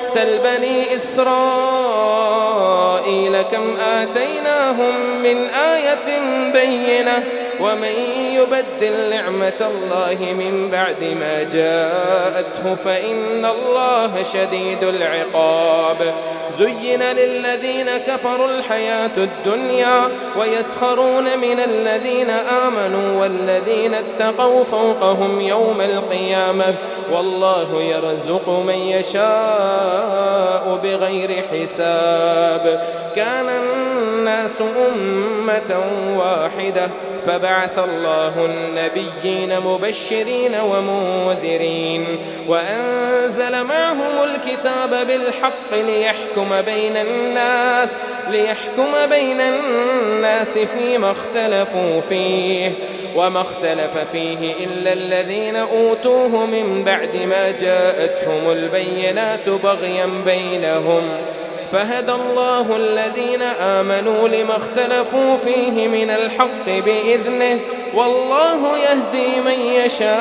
سل بني إسرائيل كم آتيناهم من آية بينة ومن يبدل نعمة الله من بعد ما جاءته فإن الله شديد العقاب. زين للذين كفروا الحياة الدنيا ويسخرون من الذين آمنوا والذين اتقوا فوقهم يوم القيامة والله يرزق من يشاء بغير حساب. كان الناس أمة واحدة فبعث الله النبيين مبشرين ومنذرين وأنزل معهم الكتاب بالحق ليحكم بين الناس فيما اختلفوا فيه وما اختلف فيه إلا الذين أوتوه من بعد ما جاءتهم البينات بغيا بينهم فهدى الله الذين آمنوا لما اختلفوا فيه من الحق بإذنه والله يهدي من يشاء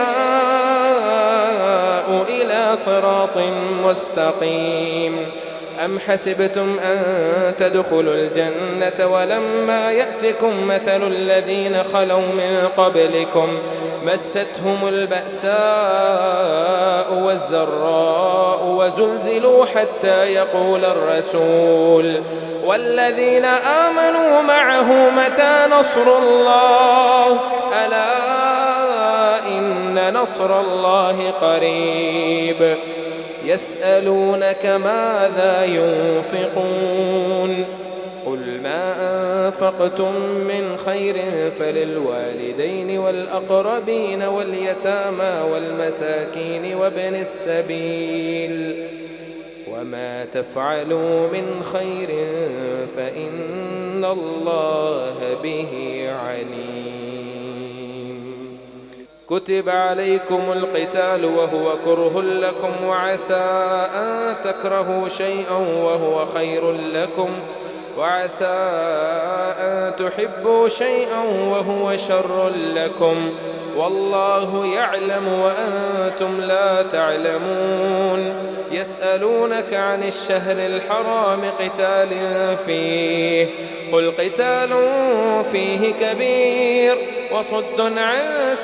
إلى صراط مستقيم. أم حسبتم أن تدخلوا الجنة ولما يأتكم مثل الذين خلوا من قبلكم مستهم البأساء والضراء وزلزلوا حتى يقول الرسول والذين آمنوا معه متى نصر الله ألا إن نصر الله قريب. يسألونك ماذا ينفقون قل ما أنفقتم من خير فللوالدين والأقربين واليتامى والمساكين وابن السبيل وما تفعلوا من خير فإن الله به عليم. كتب عليكم القتال وهو كره لكم وعسى أن تكرهوا شيئا وهو خير لكم وعسى أن تحبوا شيئا وهو شر لكم والله يعلم وأنتم لا تعلمون. يسألونك عن الشهر الحرام قتال فيه قل قتال فيه كبير وصد عن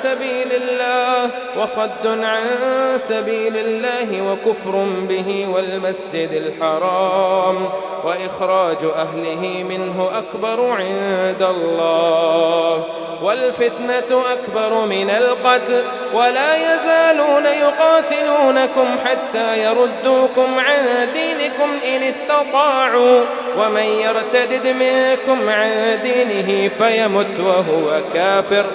سبيل الله وكفر به والمسجد الحرام وإخراج أهله منه أكبر عند الله والفتنة أكبر من القتل ولا يزالون يقاتلونكم حتى يردوكم عن دينكم إن استطاعوا ومن يرتدد منكم عن دينه فيمت وهو كافر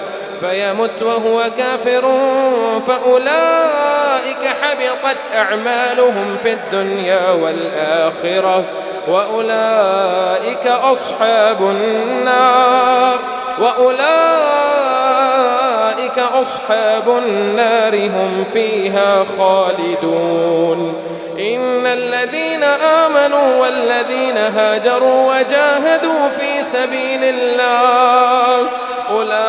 فأولئك حبطت أعمالهم في الدنيا والآخرة وأولئك أصحاب النار هم فيها خالدون. إن الذين آمنوا والذين هاجروا وجاهدوا في سبيل الله أولئك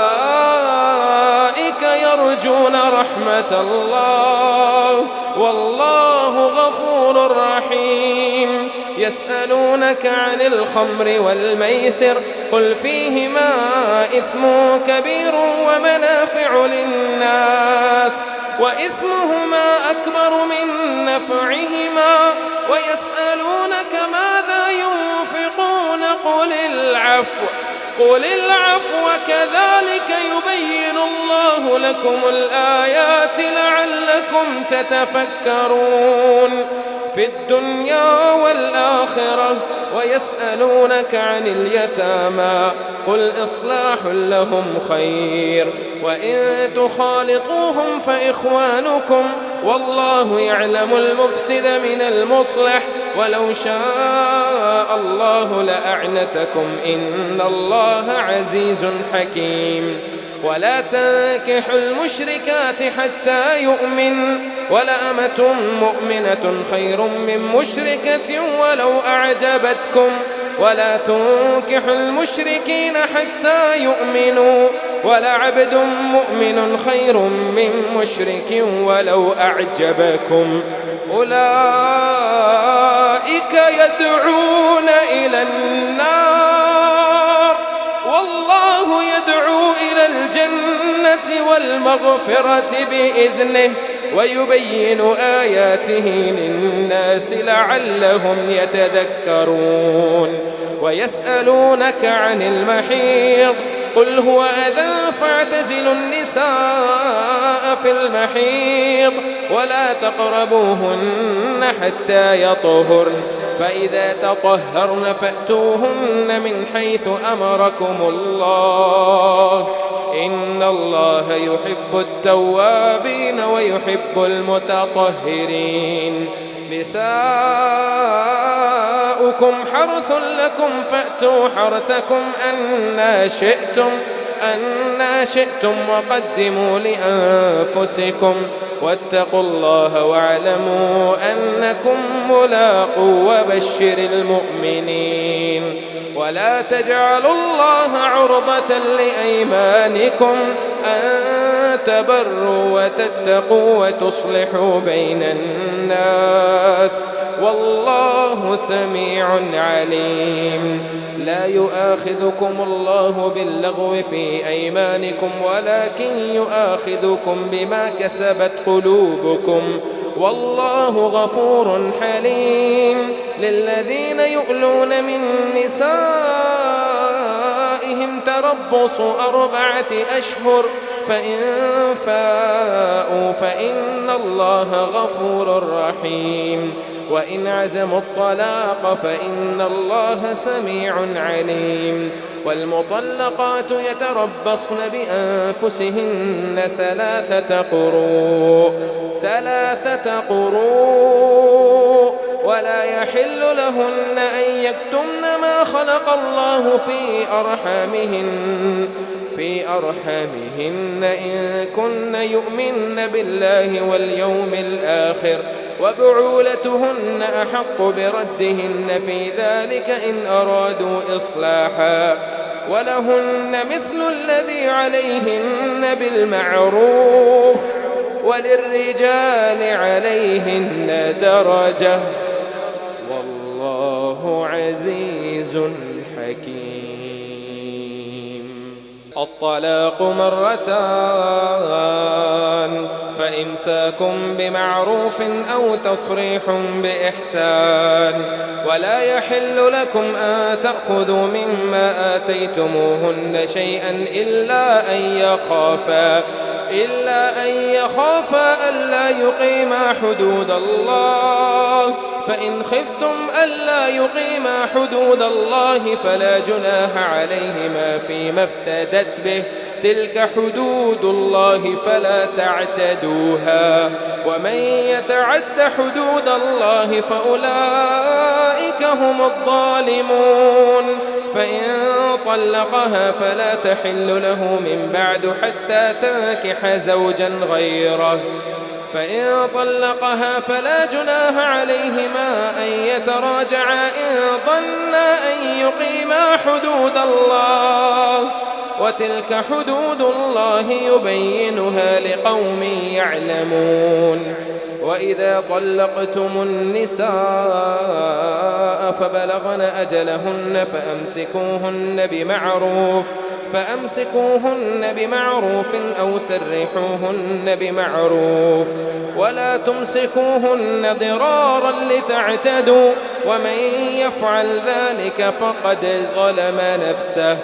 يرجون رحمة الله والله غفور رحيم. يسألونك عن الخمر والميسر قل فيهما إثم كبير ومنافع للناس وإثمهما أكبر من نفعهما ويسألونك ماذا ينفقون قل العفو كذلك يبين الله لكم الآيات لعلكم تتفكرون في الدنيا والآخرة. ويسألونك عن اليتامى قل إصلاح لهم خير وإن تخالطوهم فإخوانكم والله يعلم المفسد من المصلح ولو شاء الله لأعنتكم إن الله عزيز حكيم. ولا تنكحوا المشركات حتى يؤمن ولأمة مؤمنة خير من مشركة ولو أعجبتكم ولا تنكحوا المشركين حتى يؤمنوا ولعبد مؤمن خير من مشرك ولو أعجبكم أولئك يدعون إلى النار والله يدعو إلى الجنة والمغفرة بإذنه ويبين آياته للناس لعلهم يتذكرون. ويسألونك عن المحيض قل هو أذى فاعتزلوا النساء في المحيض ولا تقربوهن حتى يطهرن فإذا تطهرن فأتوهن من حيث أمركم الله إن الله يحب التوابين ويحب المتطهرين. نساؤكم حرث لكم فأتوا حرثكم أنى شئتم وقدموا لأنفسكم واتقوا الله واعلموا أنكم ملاقوه وبشر المؤمنين. ولا تجعلوا الله عرضة لأيمانكم أن تبروا وتتقوا وتصلحوا بين الناس والله سميع عليم. لا يؤاخذكم الله باللغو في أيمانكم ولكن يؤاخذكم بما كسبت قلوبكم والله غفور حليم. للذين يؤلون من نسائهم تربص 4 أشهر فإن فاءوا فإن الله غفور رحيم. وإن عزموا الطلاق فإن الله سميع عليم. والمطلقات يتربصن بأنفسهن 3 قروء ولا يحل لهن أن يكتمن ما خلق الله في أرحامهن إن كن يؤمن بالله واليوم الآخر وبعولتهن أحق بردهن في ذلك إن أرادوا إصلاحا ولهن مثل الذي عليهن بالمعروف وللرجال عليهن درجة والله عزيز حكيم. الطلاق 2 مرتان فإمساكم بمعروف أو تصريح بإحسان. ولا يحل لكم أن تأخذوا مما آتيتموهن شيئا إلا أن يخافا ألا يقيما حدود الله فإن خفتم ألا يقيما حدود الله فلا جناح عليهما فيما افتدت به تلك حدود الله فلا تعتدوها ومن يتعد حدود الله فأولئك هم الظالمون. فإن طلقها فلا تحل له من بعد حتى تنكح زوجا غيره فإن طلقها فلا جناح عليهما أن يتراجعا إن ظنا أن يقيما حدود الله وتلك حدود الله يبينها لقوم يعلمون. وإذا طلقتم النساء فبلغن أجلهن فأمسكوهن بمعروف أو سرحوهن بمعروف ولا تمسكوهن ضرارا لتعتدوا ومن يفعل ذلك فقد ظلم نفسه.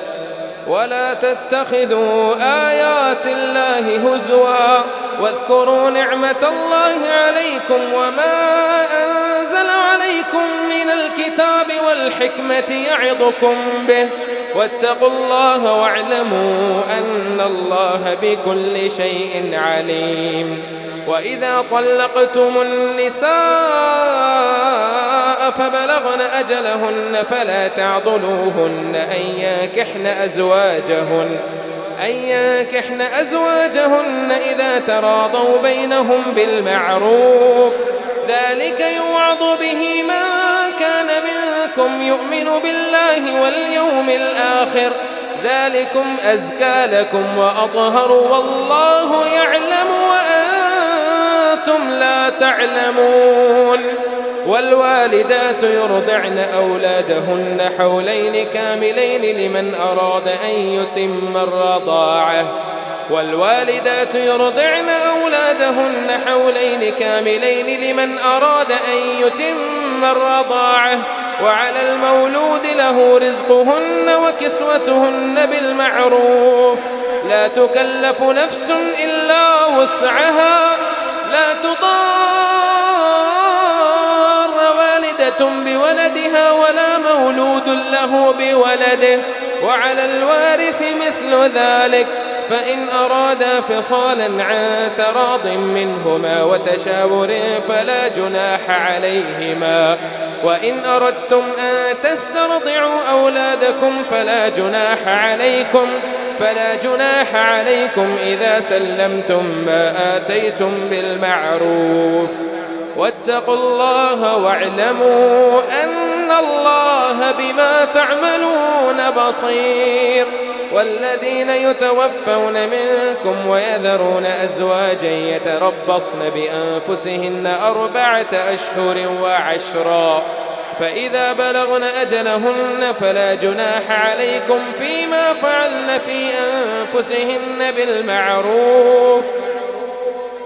ولا تتخذوا آيات الله هزوا واذكروا نعمة الله عليكم وما أنزل عليكم من الكتاب والحكمة يعظكم به واتقوا الله واعلموا أن الله بكل شيء عليم. وإذا طلقتم النساء فبلغن أجلهن فلا تعضلوهن أن ينكحن أزواجهن إذا تراضوا بينهم بالمعروف ذلك يوعظ به من كان منكم يؤمن بالله واليوم الآخر ذلكم أزكى لكم وأطهر والله يعلم وأنتم وأنتم لا تعلمون. والوالدات يرضعن أولادهن حولين كاملين لمن أراد أن يتم الرضاعة. والوالدات يرضعن أولادهن حولين كاملين لمن أراد أن يتم الرضاعة، وعلى المولود له رزقهن وكسوتهن بالمعروف، لا تكلف نفس إلا وسعها، لا تضار والدة بولدها ولا مولود له بولده، وعلى الوارث مثل ذلك، فإن أرادا فصالا عن تراض منهما وتشاور فلا جناح عليهما. وإن أردتم أن تسترضعوا أولادكم فلا جناح عليكم إذا سلمتم ما آتيتم بالمعروف. واتقوا الله واعلموا أن الله بما تعملون بصير. والذين يتوفون منكم ويذرون أزواجا يتربصن بأنفسهن 4 أشهر وعشرا، فإذا بلغن أجلهن فلا جناح عليكم فيما فعلن في أنفسهن بالمعروف،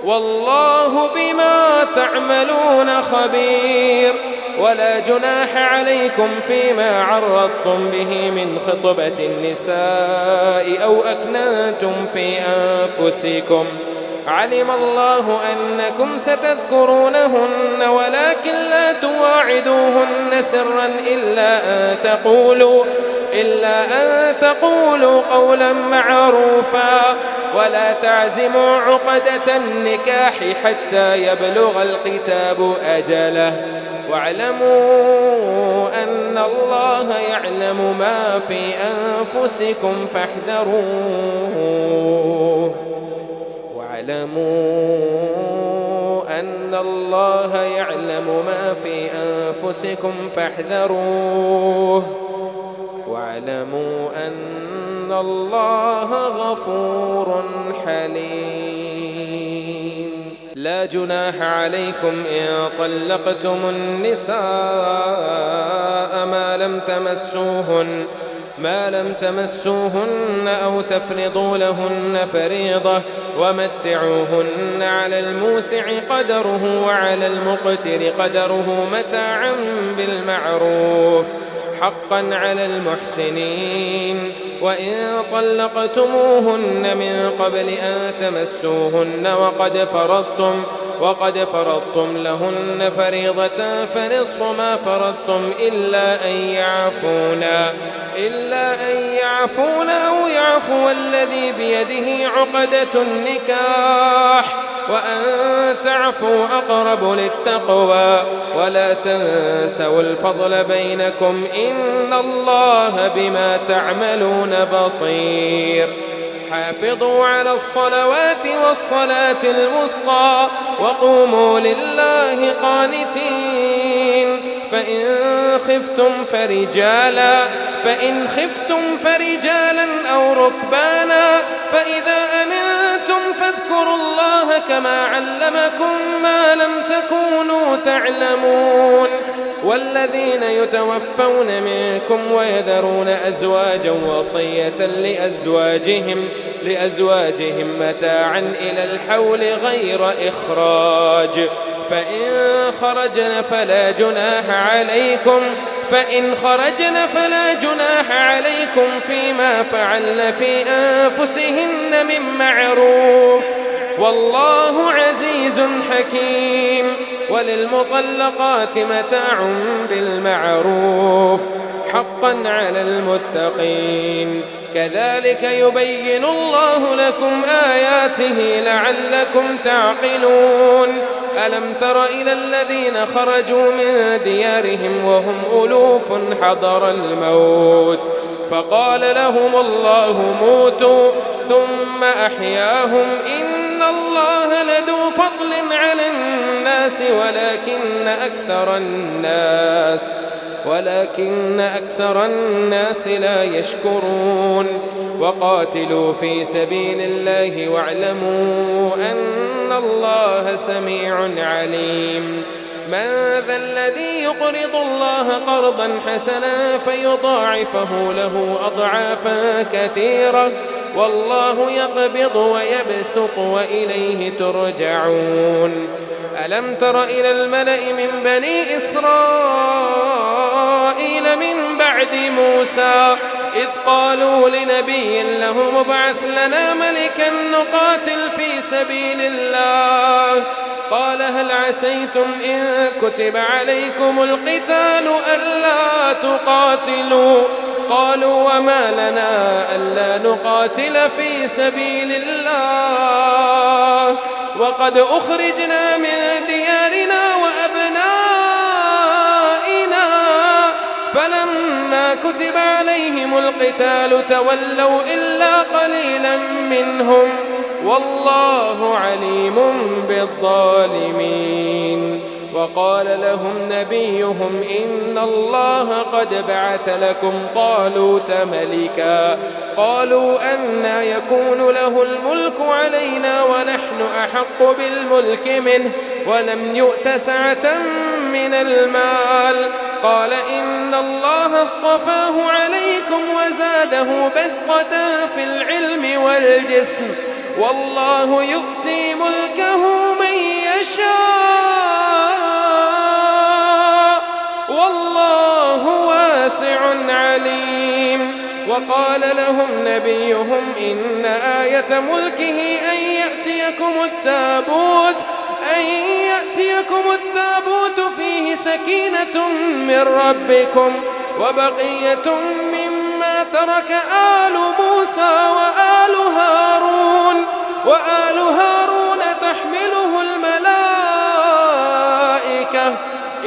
والله بما تعملون خبير. ولا جناح عليكم فيما عرضتم به من خطبة النساء أو أكننتم في أنفسكم، علم الله أنكم ستذكرونهن ولكن لا تواعدوهن سرا إلا أن تقولوا قولا معروفا، ولا تعزموا عقدة النكاح حتى يبلغ الكتاب أجله، واعلموا أن الله يعلم ما في أنفسكم فاحذروه. واعلموا أن الله يعلم ما في أنفسكم فاحذروه. واعلموا أن الله غفور حليم. لا جناح عليكم إن طلقتم النساء ما لم تمسوهن أو تفرضوا لهن فريضة، ومتعوهن على الموسع قدره وعلى المقتر قدره متاعا بالمعروف حقا على المحسنين. وإن طلقتموهن من قبل أن تمسوهن وقد فرضتم لهن فريضة فنصف ما فرضتم إلا أن يعفون أو يعفو الذي بيده عقدة النكاح، وأن تعفوا أقرب للتقوى، ولا تنسوا الفضل بينكم إن الله بما تعملون بصير. حافظوا على الصلوات والصلاة الوسطى وقوموا لله قانتين. فإن خفتم فرجالا أو ركبانا فإذا أمنتم فاذكروا الله كما علمكم ما لم تكونوا تعلمون. والذين يتوفون منكم ويذرون أزواجا وصية لأزواجهم متاعا إلى الحول غير إخراج، فإن خرجن فلا جناح عليكم فيما فعلن في أنفسهن من معروف، والله عزيز حكيم. وللمطلقات متاع بالمعروف حقا على المتقين. كذلك يبين الله لكم آياته لعلكم تعقلون. ألم تر إلى الذين خرجوا من ديارهم وهم ألوف حضر الموت فقال لهم الله موتوا ثم أحياهم إن الله لذو فضل على الناس ولكن أكثر الناس لا يشكرون. وقاتلوا في سبيل الله واعلموا أن إن الله سميع عليم. من ذا الذي يقرض الله قرضا حسنا فيضاعفه له أضعافا كثيرة والله يقبض ويبسط وإليه ترجعون. ألم تر إلى الملأ من بني إسرائيل من بعد موسى إذ قالوا لنبي له مبعث لنا ملكا نقاتل في سبيل الله قال هل عسيتم إن كتب عليكم القتال ألا تقاتلوا قالوا وما لنا ألا نقاتل في سبيل الله وقد أخرجنا من ديارنا وأبنائنا فلما كتب عليهم القتال تولوا إلا قليلا منهم والله عليم بالظالمين. وقال لهم نبيهم إن الله قد بعث لكم طالوت ملكا قالوا أنى يكون له الملك علينا ونحن أحق بالملك منه ولم يؤت سعة من المال قال إن الله اصطفاه عليكم وزاده بسطة في العلم والجسم والله يؤتي ملكه من يشاء والله واسع عليم. وقال لهم نبيهم إن آية ملكه أن يأتيكم التابوت فيه سكينة من ربكم وبقية مما ترك آل موسى وآل هارون تحمله الملائكة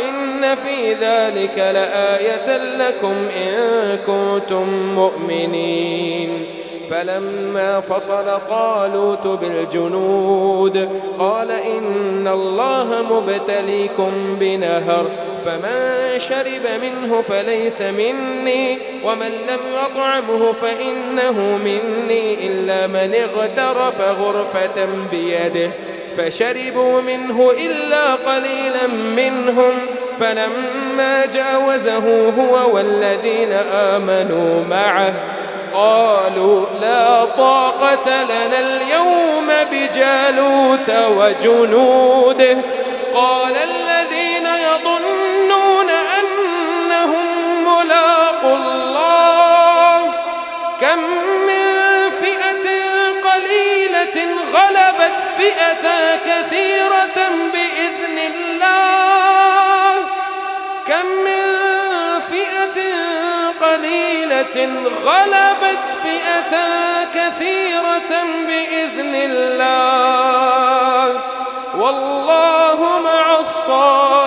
إن في ذلك لآية لكم إن كنتم مؤمنين. فلما فصل طالوت بالجنود قال إن الله مبتليكم بنهر فمن شرب منه فليس مني ومن لم يطعمه فإنه مني إلا من اغترف غرفة بيده فشربوا منه إلا قليلا منهم فلما جاوزه هو والذين آمنوا معه قالوا لا طاقة لنا اليوم بجالوت وجنوده قال الذين يظنون أنهم ملاقو الله كم من فئة قليلة غلبت فئة كثيرة بإذن الله كم من فئة قليلة غلبت فئة كثيرة بإذن الله والله مع الصابرين.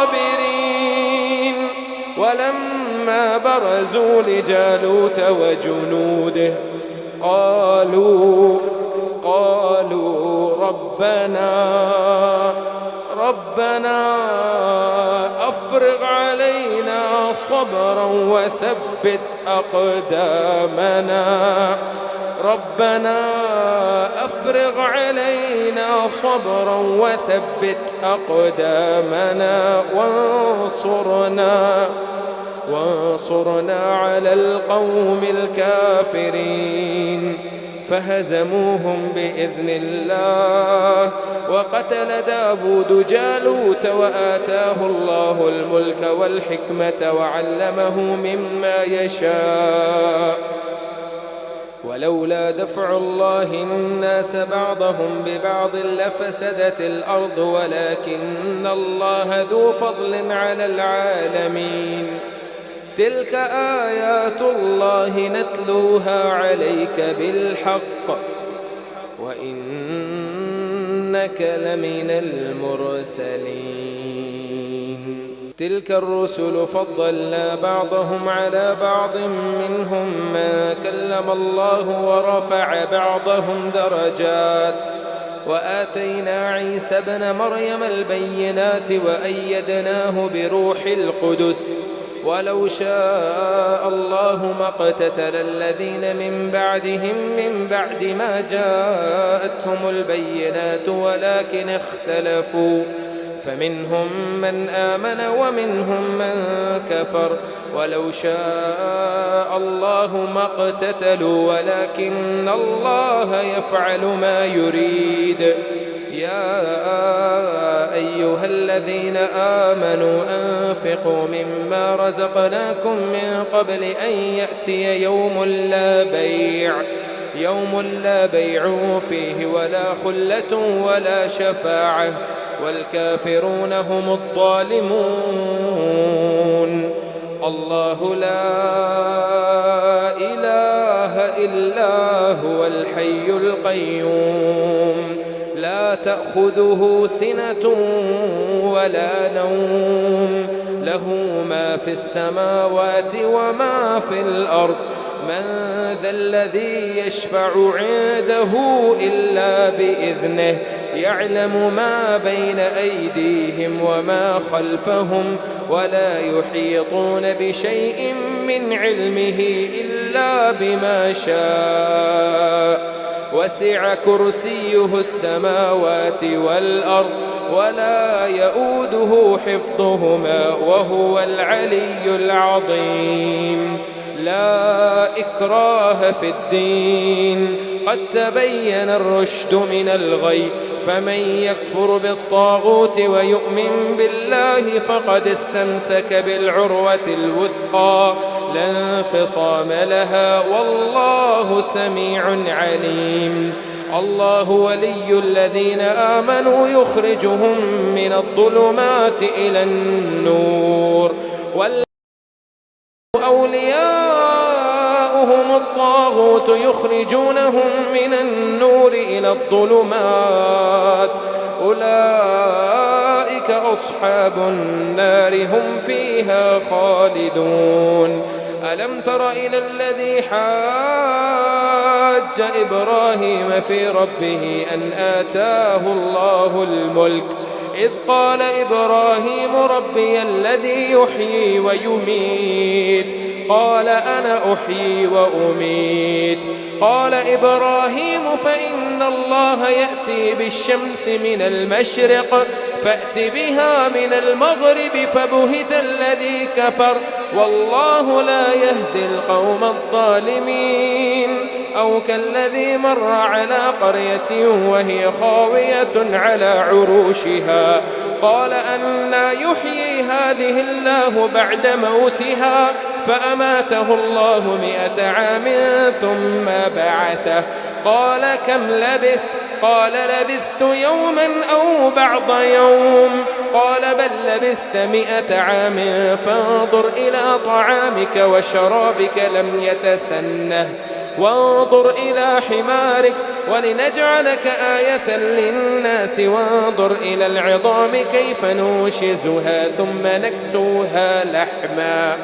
ولما برزوا لجالوت وجنوده قالوا ربنا أفرغ علينا صبرا وثبت أقدامنا وانصرنا على القوم الكافرين فهزموهم بإذن الله وقتل داود جالوت وآتاه الله الملك والحكمة وعلمه مما يشاء ولولا دفع الله الناس بعضهم ببعض لفسدت الأرض ولكن الله ذو فضل على العالمين. تلك آيات الله نتلوها عليك بالحق وإنك لمن المرسلين. تلك الرسل فضلنا بعضهم على بعض منهم من كلم الله ورفع بعضهم درجات وآتينا عيسى ابن مريم البينات وأيدناه بروح القدس ولو شاء الله ما اقتتل الذين من بعدهم من بعد ما جاءتهم البينات ولكن اختلفوا فمنهم من آمن ومنهم من كفر ولو شاء الله ما اقتتلوا ولكن الله يفعل ما يريد. يا أيها الذين آمنوا أنفقوا مما رزقناكم من قبل أن يأتي يوم لا بيع فيه ولا خلة ولا شفاعة والكافرون هم الظالمون. الله لا إله إلا هو الحي القيوم لا تأخذه سنة ولا نوم له ما في السماوات وما في الأرض من ذا الذي يشفع عنده إلا بإذنه يعلم ما بين أيديهم وما خلفهم ولا يحيطون بشيء من علمه إلا بما شاء وسع كرسيه السماوات والأرض ولا يؤوده حفظهما وهو العلي العظيم. لا إكراه في الدين قد تبين الرشد من الغي فمن يكفر بالطاغوت ويؤمن بالله فقد استمسك بالعروة الوثقى لا انفصام لها والله سميع عليم. الله ولي الذين آمنوا يخرجهم من الظلمات إلى النور أولياؤهم الطاغوت يخرجونهم من النور إلى الظلمات أولئك أصحاب النار هم فيها خالدون. ألم تر إلى الذي حاج إبراهيم في ربه أن آتاه الله الملك إذ قال إبراهيم ربي الذي يحيي ويميت قال أنا أحيي وأميت قال إبراهيم فإن الله يأتي بالشمس من المشرق فأت بها من المغرب فبهت الذي كفر والله لا يهدي القوم الظالمين. أو كالذي مر على قرية وهي خاوية على عروشها قال أنى يحيي هذه الله بعد موتها فأماته الله 100 عام ثم بعثه قال كم لبثت قال لبثت يوما أو بعض يوم قال بل لبثت 100 عام فانظر إلى طعامك وشرابك لم يتسنه وانظر إلى حمارك ولنجعلك آية للناس وانظر إلى العظام كيف ننشزها ثم نكسوها لحما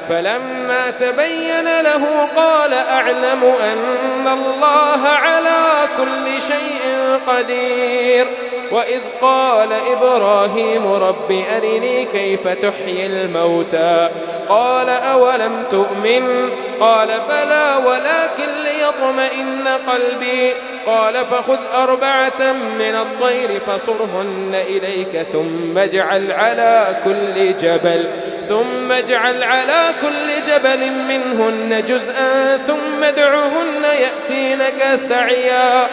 فلما تبين له قال أعلم أن الله على كل شيء قدير. وإذ قال إبراهيم رب أرني كيف تحيي الموتى قال أولم تؤمن قال بلى ولكن ليطمئن قلبي قال فخذ 4 من الطير فصرهن إليك ثم اجعل على كل جبل منهن جزءا ثم ادعهن يأتينك سعيا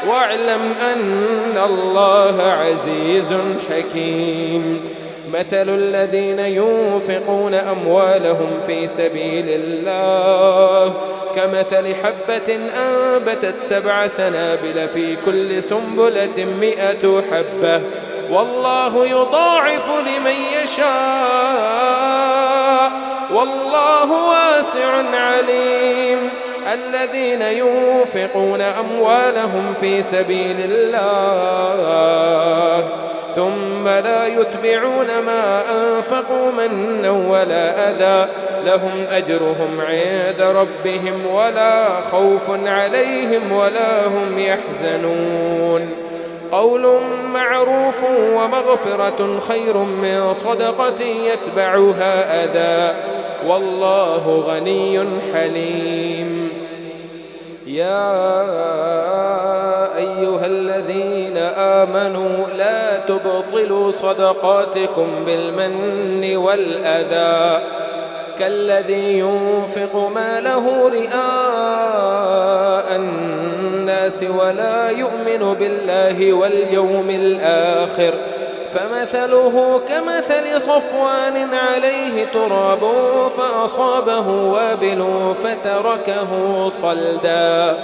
واعلم أن الله عزيز حكيم. مثل الذين ينفقون أموالهم في سبيل الله كمثل حبة أنبتت 7 سنابل في كل سنبلة 100 حبة والله يضاعف لمن يشاء والله واسع عليم. الذين ينفقون أموالهم في سبيل الله ثم لا يتبعون ما أنفقوا منا ولا أذى لهم أجرهم عند ربهم ولا خوف عليهم ولا هم يحزنون. قول معروف ومغفرة خير من صدقة يتبعها أذى والله غني حليم. يا أيها الذين آمنوا لا تبطلوا صدقاتكم بالمن والأذى كالذي ينفق ماله رئاء الناس ولا يؤمن بالله واليوم الآخر فمثله كمثل صفوان عليه تراب فأصابه وابل فتركه صلدا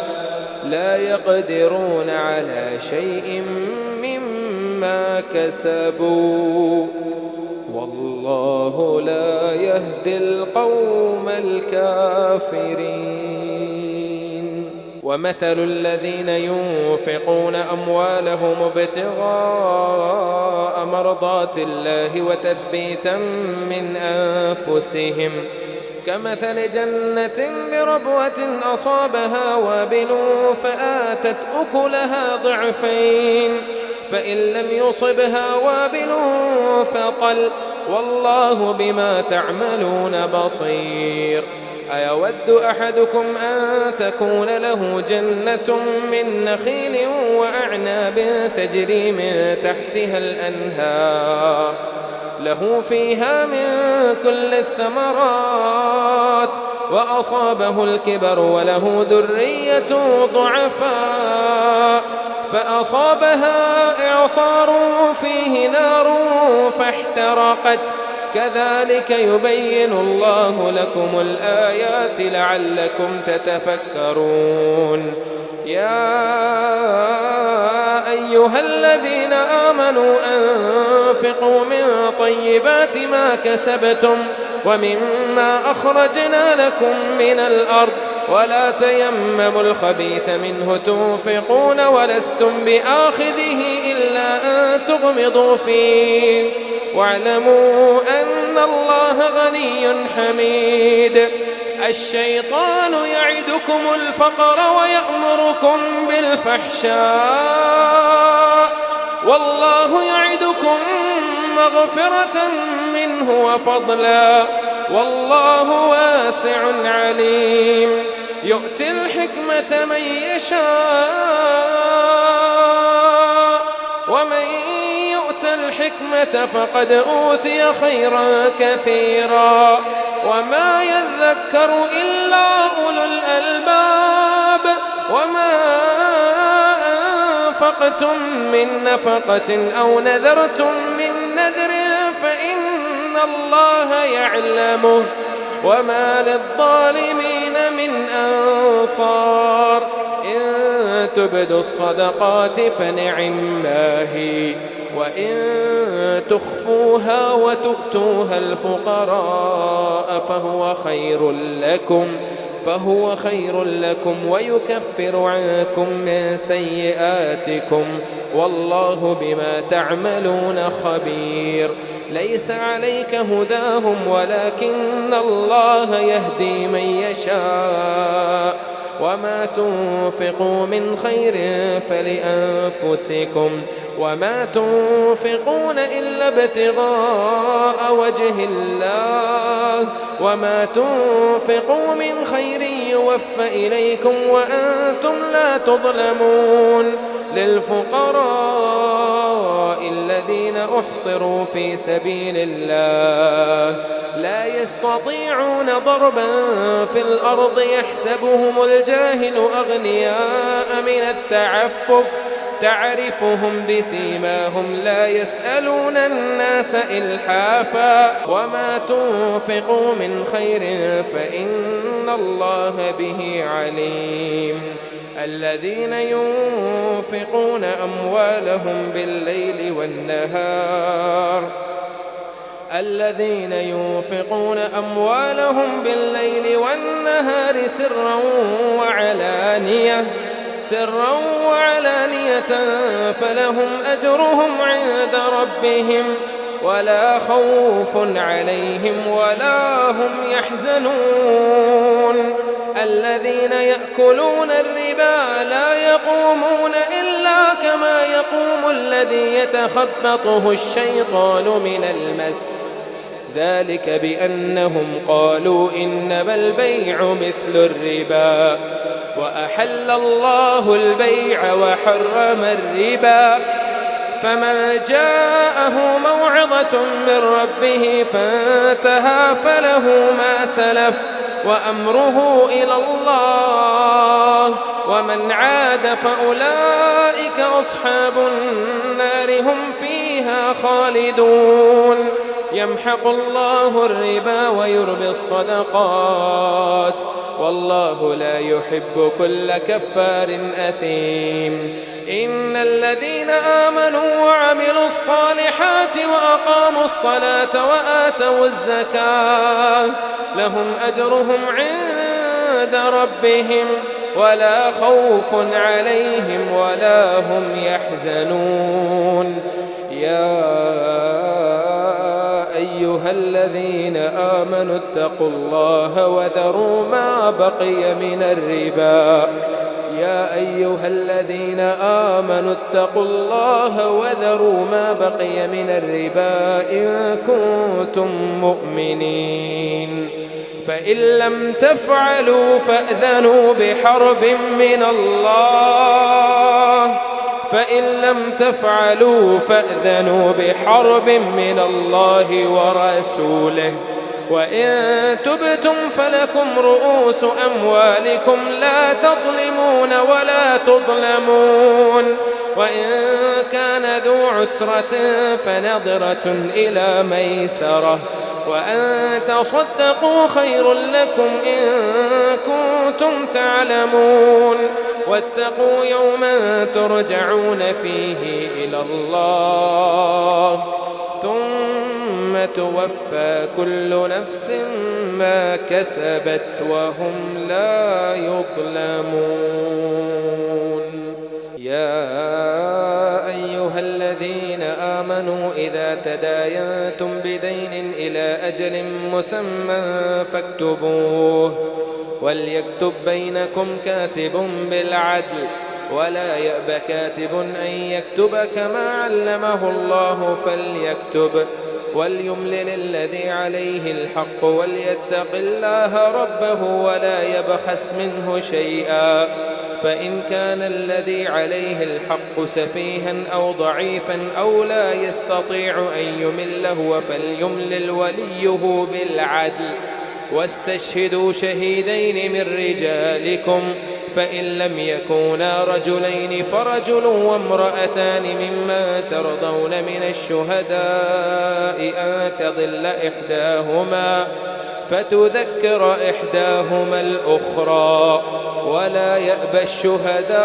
لا يقدرون على شيء مما كسبوا والله لا يهدي القوم الكافرين. ومثل الذين ينفقون أموالهم ابتغاء مرضات الله وتثبيتا من أنفسهم كمثل جنة بربوة أصابها وابل فآتت أكلها ضعفين فإن لم يصبها وابل فطل والله بما تعملون بصير. أيود أحدكم أن تكون له جنة من نخيل وأعناب تجري من تحتها الأنهار له فيها من كل الثمرات وأصابه الكبر وله ذرية ضعفاء فأصابها إعصار فيه نار فاحترقت كذلك يبين الله لكم الآيات لعلكم تتفكرون. يا أيها الذين آمنوا أنفقوا من طيبات ما كسبتم ومما أخرجنا لكم من الأرض ولا تيمموا الخبيث منه تنفقون ولستم بآخذه إلا أن تغمضوا فيه واعلموا أن الله غني حميد. الشيطان يعدكم الفقر ويأمركم بالفحشاء والله يعدكم مغفرة منه وفضلا والله واسع عليم. يؤتي الحكمة من يشاء ومن يؤت الحكمة فقد أوتي خيرا كثيرا وما يذكر إلا أولو الألباب. وما أنفقتم من نفقة أو نذرتم من نذر فإن الله يعلمه وما للظالمين من أنصار. إن تبدوا الصدقات فنعما هي وإن تخفوها وتؤتوها الفقراء فهو خير لكم ويكفر عنكم من سيئاتكم والله بما تعملون خبير. ليس عليك هداهم ولكن الله يهدي من يشاء وما تنفقوا من خير فلأنفسكم وما تنفقون إلا ابتغاء وجه الله وما تنفقوا من خير يوفى إليكم وأنتم لا تظلمون. للفقراء الذين أحصروا في سبيل الله لا يستطيعون ضربا في الأرض يحسبهم الجاهل أغنياء من التعفف تعرفهم بسيماهم لا يسألون الناس إلحافا وما تنفقوا من خير فإن الله به عليم. الذين ينفقون أموالهم بالليل والنهار سرا وعلانية فلهم أجرهم عند ربهم ولا خوف عليهم ولا هم يحزنون. الذين يأكلون الربا لا يقومون إلا كما يقوم الذي يتخبطه الشيطان من المس ذلك بأنهم قالوا إنما البيع مثل الربا وأحل الله البيع وحرم الربا فمن جاءه موعظة من ربه فانتهى فله ما سلف وأمره إلى الله ومن عاد فأولئك أصحاب النار هم فيها خالدون يمحق الله الربا ويربي الصدقات والله لا يحب كل كفار أثيم إن الذين آمنوا وعملوا الصالحات وأقاموا الصلاة وآتوا الزكاة لهم أجرهم عند ربهم ولا خوف عليهم ولا هم يحزنون يا أيها الذين آمنوا اتقوا الله وذروا ما بقي من الربا يا أيها الذين آمنوا اتقوا الله وذروا ما بقي من الربا إن كنتم مؤمنين فإن لم تفعلوا فأذنوا بحرب من الله من الله ورسوله وإن تبتم فلكم رؤوس أموالكم لا تظلمون ولا تظلمون وإن كان ذو عسرة فنظرة إلى ميسرة وأن تصدقوا خير لكم إن كنتم تعلمون واتقوا يوما ترجعون فيه إلى الله ثم توفى كل نفس ما كسبت وهم لا يظلمون يا أيها الذين آمنوا إذا تداينتم بدين إلى أجل مسمى فاكتبوه وليكتب بينكم كاتب بالعدل ولا يأب كاتب أن يكتب كما علمه الله فليكتب وليملل الذي عليه الحق وليتق الله ربه ولا يبخس منه شيئا فإن كان الذي عليه الحق سفيها أو ضعيفا أو لا يستطيع أن يمله فليملل وليه بالعدل واستشهدوا شهيدين من رجالكم فإن لم يكونا رجلين فرجل وامرأتان ممن ترضون من الشهداء أن تضل إحداهما فتذكر إحداهما الأخرى ولا يأبى الشهداء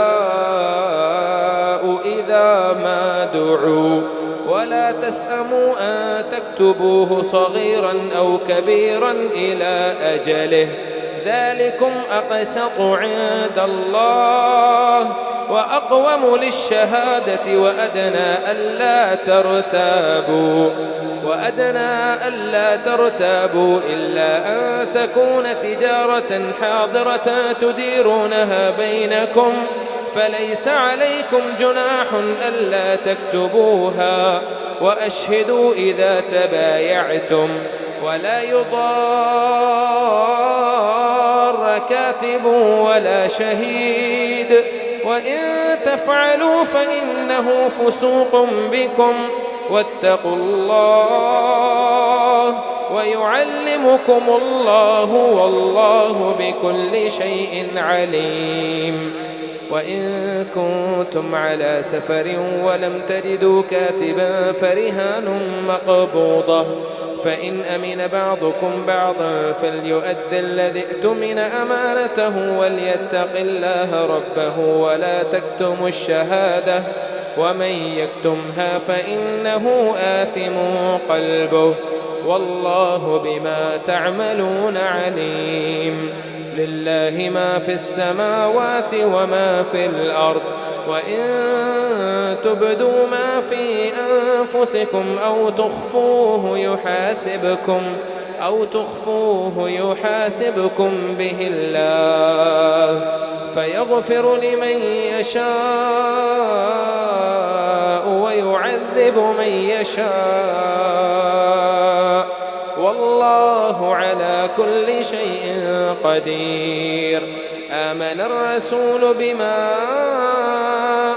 إذا ما دعوا ولا تسأموا أن تكتبوه صغيرا أو كبيرا إلى أجله ذلكم أقسط عند الله وأقوم للشهادة وأدنى ألا ترتابوا إلا أن تكون تجارة حاضرة تديرونها بينكم فليس عليكم جناح ألا تكتبوها وأشهدوا إذا تبايعتم ولا يضار كاتب ولا شهيد وإن تفعلوا فإنه فسوق بكم واتقوا الله ويعلمكم الله والله بكل شيء عليم وإن كنتم على سفر ولم تجدوا كاتبا فرهان مقبوضة فإن أمن بعضكم بعضا فليؤد الذي ائتمن أمانته وليتق الله ربه ولا تكتموا الشهادة ومن يكتمها فإنه آثم قلبه والله بما تعملون عليم لله ما في السماوات وما في الأرض وإن تبدوا ما في أنفسكم أو تخفوه أو تخفوه يحاسبكم به الله فيغفر لمن يشاء ويعذب من يشاء والله على كل شيء قدير. آمن الرسول بما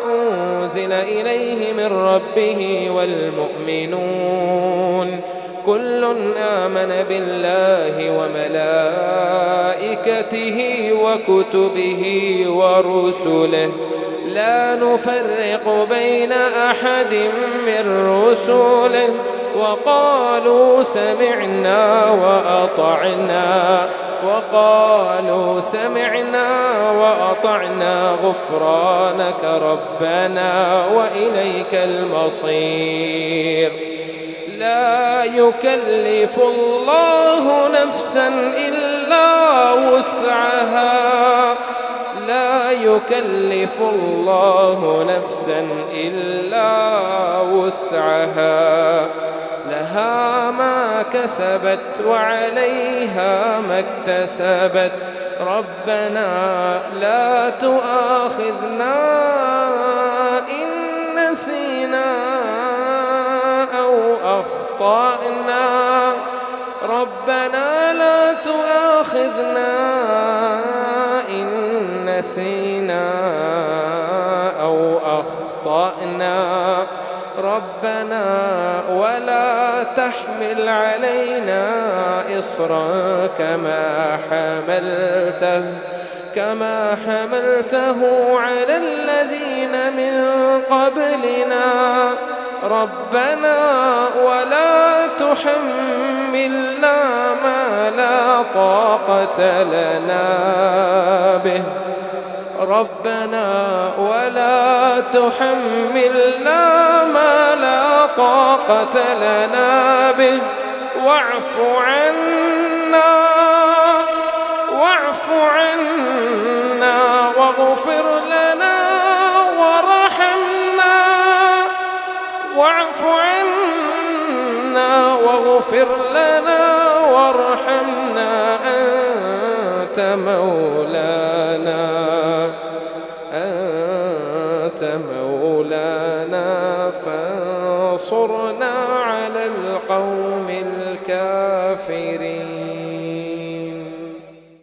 أنزل إليه من ربه والمؤمنون كل آمن بالله وملائكته وكتبه ورسله لا نفرق بين أحد من رسله وقالوا سمعنا وأطعنا غفرانك ربنا وإليك المصير. لا يكلف الله نفسا إلا وسعها لها ما كسبت وعليها ما اكتسبت ربنا لا تؤاخذنا إن نسينا أو أخطأنا ربنا لا تؤاخذنا إن نسينا أو أخطأنا ربنا ولا تحمل علينا إصرا كما حملته على الذين من قبلنا ربنا ولا تحملنا ما لا طاقة لنا به ربنا ولا تحملنا ما لا طاقة لنا به واعف عنا واغفر لنا وارحمنا واعف عنا واغفر لنا وارحمنا أنت مولانا فانصرنا على القوم الكافرين.